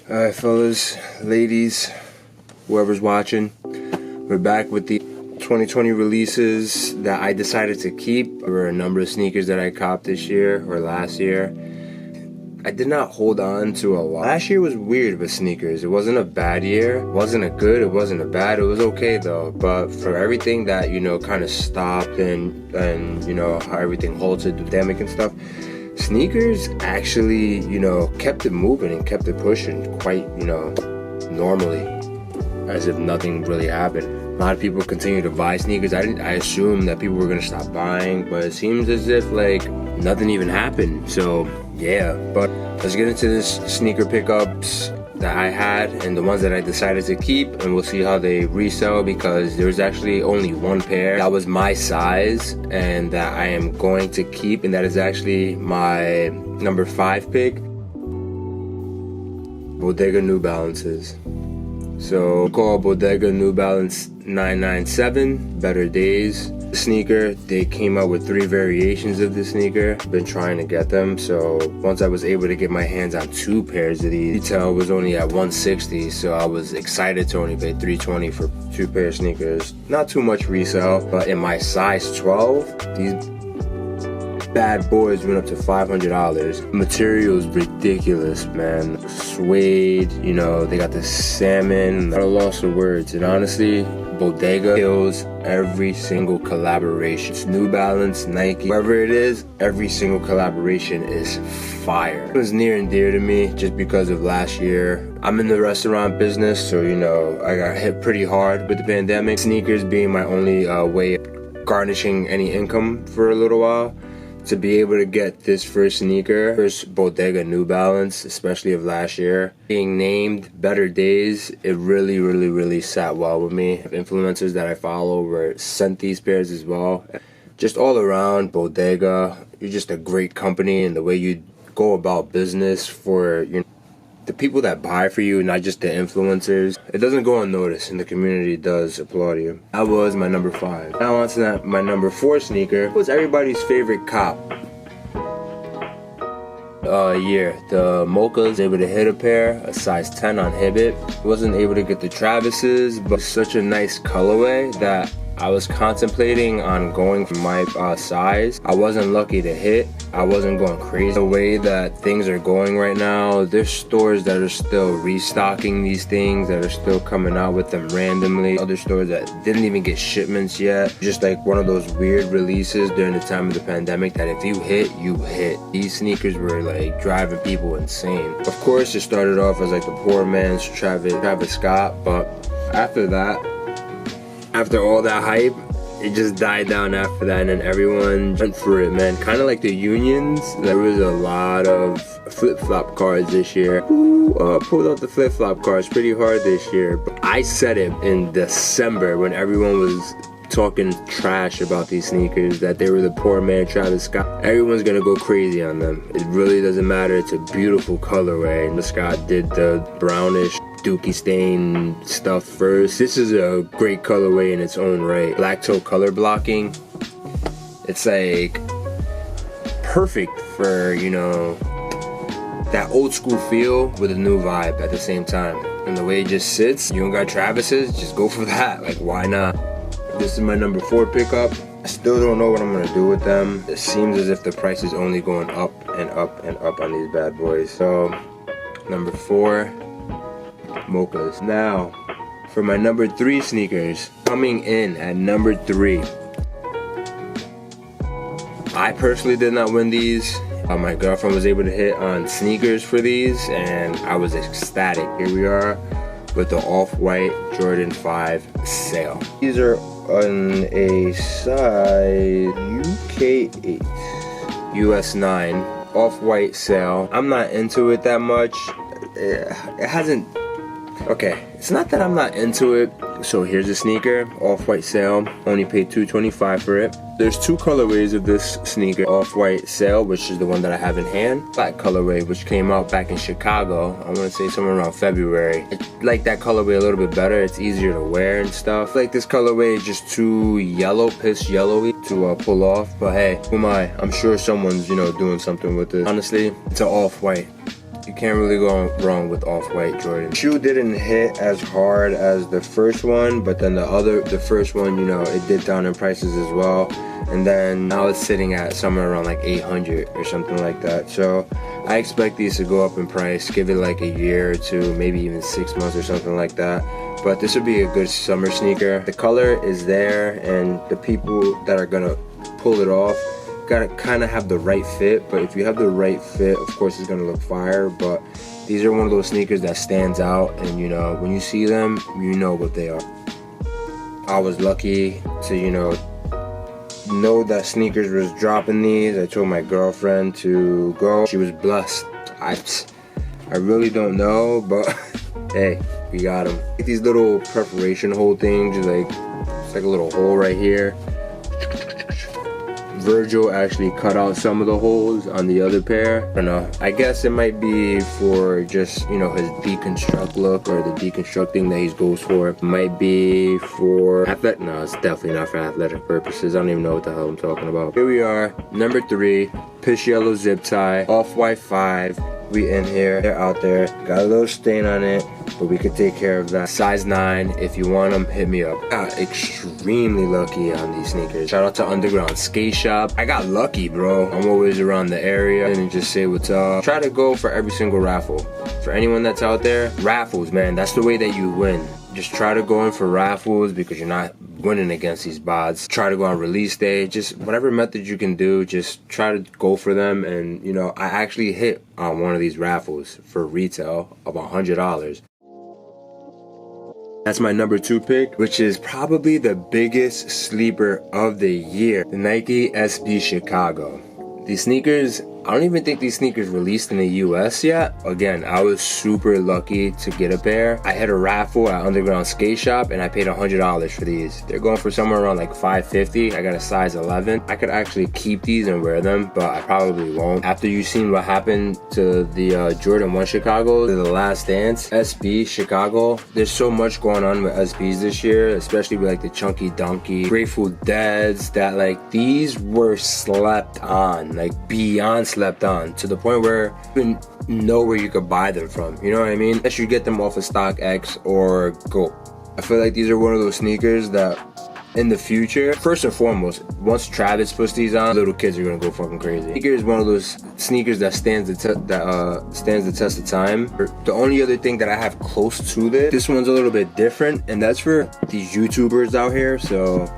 Alright, fellas, ladies, whoever's watching, we're back with the 2020 releases that I decided to keep. There were a number of sneakers that I copped this year or last year. I did not hold on to a lot. Last year was weird with sneakers. It wasn't a bad year. It wasn't a good. It wasn't a bad. It was okay though. But for everything that, kind of stopped and how everything halted, the pandemic and stuff, sneakers actually, kept it moving and kept it pushing quite, normally, as if nothing really happened. A lot of people continue to buy sneakers. I assumed that people were gonna stop buying, but it seems as if nothing even happened. So yeah, but let's get into this sneaker pickups that I had and the ones that I decided to keep, and we'll see how they resell, because there's actually only one pair that was my size and that I am going to keep, and that is actually my number 5 pick, Bodega New Balances. So called Bodega New Balance 997 Better Days sneaker. They came out with 3 variations of this sneaker. Been trying to get them, so once I was able to get my hands on 2 pairs of these, retail was only at $160, so I was excited to only pay $320 for 2 pair of sneakers. Not too much resale, but in my size 12, these bad boys went up to $500. Material is ridiculous, man. Suede, they got the salmon. I lost the words, and honestly, Bodega kills every single collaboration. It's New Balance, Nike, whoever it is, every single collaboration is fire. It was near and dear to me just because of last year. I'm in the restaurant business, so I got hit pretty hard with the pandemic. Sneakers being my only way of garnishing any income for a little while. To be able to get this first Bodega New Balance, especially of last year, being named Better Days, it really sat well with me. Influencers that I follow were sent these pairs as well. Just all around, Bodega, you're just a great company, and the way you go about business for the people that buy for you, not just the influencers, it doesn't go unnoticed, and the community does applaud you. That was my number 5. Now on to my number 4 sneaker. It was everybody's favorite cop. The Mochas, able to hit a pair, a size 10 on Hibbett. Wasn't able to get the Travis's, but such a nice colorway that I was contemplating on going for my size. I wasn't lucky to hit. I wasn't going crazy. The way that things are going right now, there's stores that are still restocking these things, that are still coming out with them randomly. Other stores that didn't even get shipments yet. Just like one of those weird releases during the time of the pandemic that if you hit, you hit. These sneakers were driving people insane. Of course, it started off as the poor man's Travis Scott, but after that, after all that hype, it just died down after that, and then everyone went for it, man. Kind of like the Unions. There was a lot of flip-flop cards this year. Pulled out the flip-flop cards pretty hard this year. But I said it in December when everyone was talking trash about these sneakers, that they were the poor man Travis Scott. Everyone's gonna go crazy on them. It really doesn't matter. It's a beautiful colorway. And Scott did the brownish dookie stain stuff first. This is a great colorway in its own right. Black toe color blocking. It's perfect for, that old school feel with a new vibe at the same time. And the way it just sits, you don't got Travis's, just go for that. Why not? This is my number 4 pickup. I still don't know what I'm gonna do with them. It seems as if the price is only going up and up and up on these bad boys. So, number 4, Mochas. Now, for my number 3 sneakers, coming in at number 3. I personally did not win these. My girlfriend was able to hit on sneakers for these, and I was ecstatic. Here we are with the Off-White Jordan 5 sale. These are on a size UK 8, US 9, Off-White sale. I'm not into it that much. It hasn't... Okay, it's not that I'm not into it. So here's a sneaker, Off-White sale. Only paid $225 for it. There's 2 colorways of this sneaker. Off-White sale, which is the one that I have in hand. Black colorway, which came out back in Chicago. I want to say somewhere around February. I like that colorway a little bit better. It's easier to wear and stuff. Like this colorway is just too yellow, piss yellowy to pull off. But hey, who am I? I'm sure someone's, doing something with it. Honestly, it's an Off-White. You can't really go wrong with Off-White Jordan. Shoe didn't hit as hard as the first one, but then the first one, you know, it did down in prices as well. And then now it's sitting at somewhere around like 800 or something like that. So I expect these to go up in price. Give it like a year or two, maybe even 6 months or something like that. But this would be a good summer sneaker. The color is there, and the people that are gonna pull it off gotta kind of have the right fit. But if you have the right fit, of course it's gonna look fire. But these are one of those sneakers that stands out, and you know, when you see them, you know what they are. I was lucky to, you know that sneakers was dropping these. I told my girlfriend to go. She was blessed. I really don't know, but hey, we got them. These little perforation hole things, it's like a little hole right here. Virgil actually cut out some of the holes on the other pair. I don't know. I guess it might be for just, you know, his deconstruct look, or the deconstructing that he goes for. It might be for athletic. No, it's definitely not for athletic purposes. I don't even know what the hell I'm talking about. Here we are, number 3, Piss Yellow Zip Tie, Off-White 5. We in here, they're out there. Got a little stain on it, but we could take care of that. Size 9, if you want them, hit me up. Got extremely lucky on these sneakers. Shout out to Underground Skate Shop. I got lucky, bro. I'm always around the area and just say what's up. Try to go for every single raffle. For anyone that's out there, raffles, man, that's the way that you win. Just try to go in for raffles, because you're not winning against these bots. Try to go on release day. Just whatever method you can do, just try to go for them. And you know, I actually hit on one of these raffles for retail of $100. That's my number 2 pick, which is probably the biggest sleeper of the year, the Nike SB Chicago. These sneakers, I don't even think these sneakers released in the US yet. Again, I was super lucky to get a pair. I hit a raffle at Underground Skate Shop and I paid $100 for these. They're going for somewhere around like $550. I got a size 11. I could actually keep these and wear them, but I probably won't. After you've seen what happened to the Jordan 1 Chicago, The Last Dance, SB Chicago, there's so much going on with SBs this year, especially with like the Chunky Donkey, Grateful Deads, that like these were slept on, like beyond slept on, to the point where you didn't know where you could buy them from. You know what I mean? Unless you get them off of StockX or Go. I feel like these are one of those sneakers that in the future, first and foremost, once Travis puts these on, little kids are gonna go fucking crazy. Sneaker is one of those sneakers that stands the test of time. The only other thing that I have close to this one's a little bit different, and that's for these YouTubers out here. So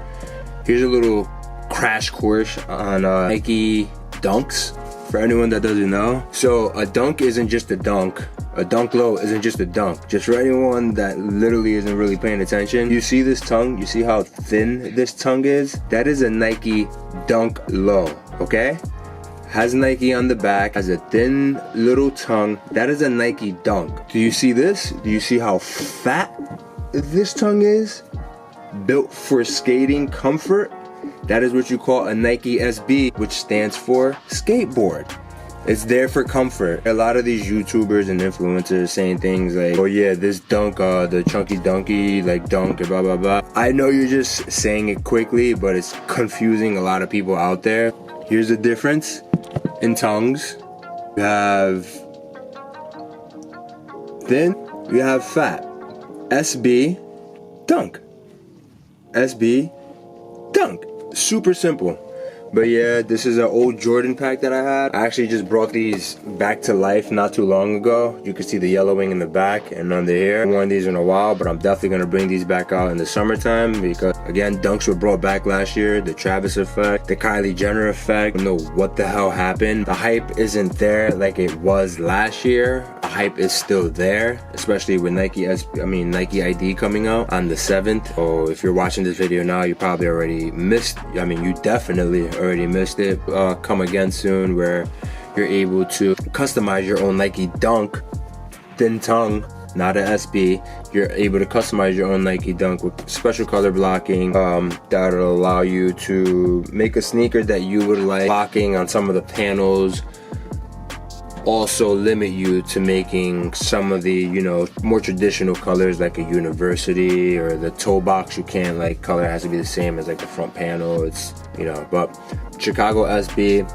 here's a little crash course on Nike Dunks, for anyone that doesn't know. So a dunk isn't just a dunk. A dunk low isn't just a dunk. Just for anyone that literally isn't really paying attention, you see this tongue? You see how thin this tongue is? That is a Nike Dunk Low, okay? Has Nike on the back, has a thin little tongue. That is a Nike Dunk. Do you see this? Do you see how fat this tongue is? Built for skating comfort. That is what you call a Nike SB, which stands for skateboard. It's there for comfort. A lot of these YouTubers and influencers saying things like, oh yeah, this dunk, the Chunky Donkey, like dunk and blah, blah, blah. I know you're just saying it quickly, but it's confusing a lot of people out there. Here's the difference in tongues. You have thin, you have fat. SB, dunk. SB, dunk. Super simple. But yeah, this is an old Jordan pack that I had. I actually just brought these back to life not too long ago. You can see the yellowing in the back and under here. I haven't worn these in a while, but I'm definitely gonna bring these back out in the summertime, because again, dunks were brought back last year. The Travis effect, the Kylie Jenner effect. I don't know what the hell happened. The hype isn't there like it was last year. The hype is still there, especially with Nike ID coming out on the 7th. So if you're watching this video now, you probably already missed. You definitely already missed it. Come again soon, where you're able to customize your own Nike Dunk, thin tongue, not an SB. You're able to customize your own Nike Dunk with special color blocking that'll allow you to make a sneaker that you would like. Blocking on some of the panels also limit you to making some of the, you know, more traditional colors like a university or the toe box. You can't, like, color has to be the same as like the front panel. It's, you know, but Chicago SB,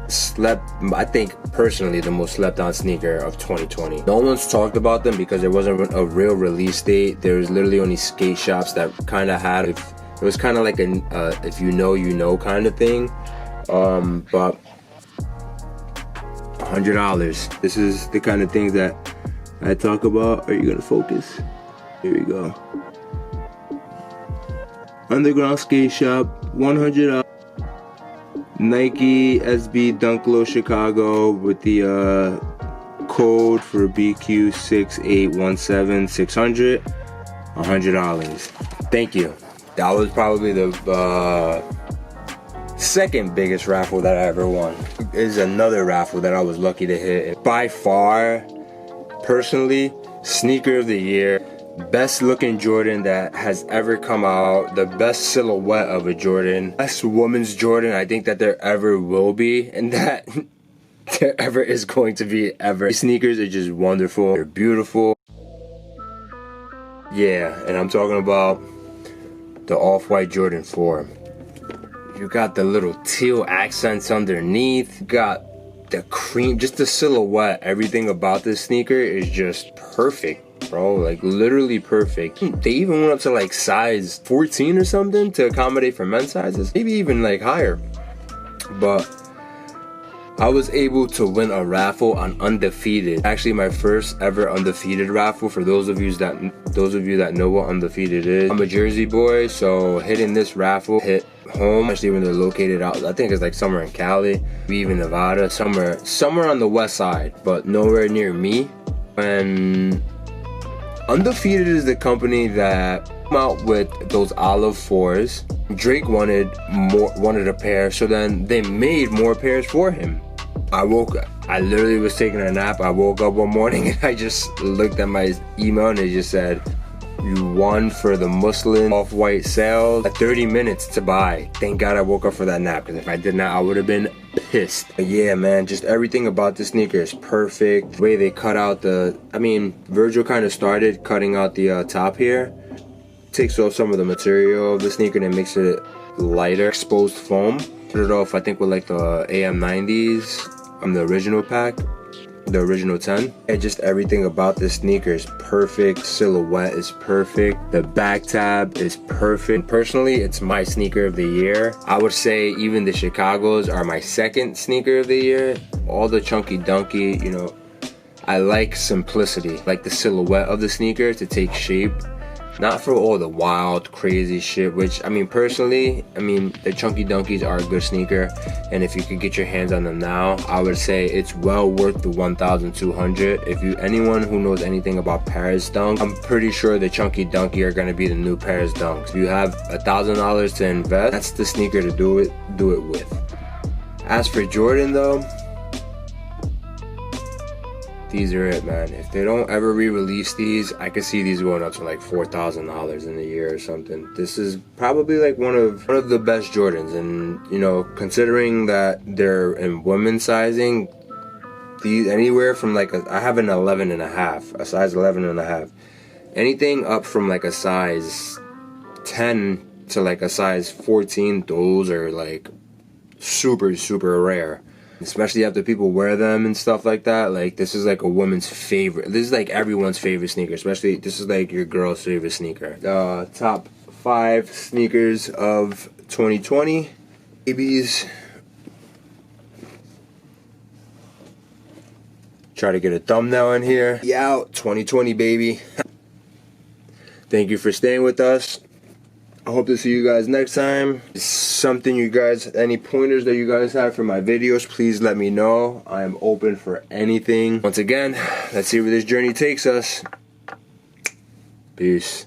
I think personally the most slept on sneaker of 2020. No one's talked about them because there wasn't a real release date. There was literally only skate shops that kind of had it. It was kind of like a if you know you know kind of thing. But $100. This is the kind of things that I talk about. Are you gonna focus? Here we go. Underground skate shop, $100. Nike SB Dunk Low Chicago with the code for BQ6817600, $100. Thank you. That was probably the second biggest raffle that I ever won. Is another raffle that I was lucky to hit. And by far, personally, sneaker of the year. Best looking Jordan that has ever come out. The best silhouette of a Jordan. Best woman's Jordan I think that there ever will be. And that there ever is going to be ever. These sneakers are just wonderful. They're beautiful. Yeah, and I'm talking about the Off-White Jordan 4. You got the little teal accents underneath. You got the cream, just the silhouette. Everything about this sneaker is just perfect. Bro, like literally perfect. They even went up to like size 14 or something to accommodate for men's sizes, maybe even like higher. But I was able to win a raffle on Undefeated. Actually, my first ever Undefeated raffle. For those of you that know what Undefeated is, I'm a Jersey boy, so hitting this raffle hit home, especially when they're located out. I think it's like somewhere in Cali, maybe even Nevada, somewhere on the west side, but nowhere near me. And Undefeated is the company that came out with those olive 4s. Drake wanted a pair, so then they made more pairs for him. I literally was taking a nap. I woke up one morning and I just looked at my email and it just said, you won for the Muslin Off-White sale. 30 minutes to buy. Thank God I woke up for that nap, because if I did not, I would have been pissed. But yeah, man, just everything about this sneaker is perfect. The way they cut out Virgil kind of started cutting out the top here. Takes off some of the material of the sneaker and makes it lighter. Exposed foam. Put it off, I think, with like the AM90s on the original pack. The original 10. And just everything about this sneaker is perfect. Silhouette is perfect. The back tab is perfect. Personally, it's my sneaker of the year. I would say even the Chicagos are my second sneaker of the year. All the chunky dunky, you know, I like simplicity. Like the silhouette of the sneaker to take shape. Not for all the wild, crazy shit, which, personally, the Chunky Dunkies are a good sneaker, and if you could get your hands on them now, I would say it's well worth the $1,200. Anyone who knows anything about Paris Dunk, I'm pretty sure the Chunky Dunky are gonna be the new Paris Dunks. If you have $1,000 to invest, that's the sneaker to do it with. As for Jordan though, these are it, man. If they don't ever re-release these, I could see these going up to like $4,000 in a year or something. This is probably like one of the best Jordans, and you know, considering that they're in women's sizing, these anywhere from like I have an 11.5, a size 11.5. Anything up from like a size 10 to like a size 14, those are like super, super rare. Especially after people wear them and stuff like that. Like, this is like a woman's favorite. This is like everyone's favorite sneaker. Especially, this is like your girl's favorite sneaker. Top 5 sneakers of 2020. Babies. Try to get a thumbnail in here. Yeah, 2020, baby. Thank you for staying with us. I hope to see you guys next time. Any pointers that you guys have for my videos, please let me know. I am open for anything. Once again, let's see where this journey takes us. Peace.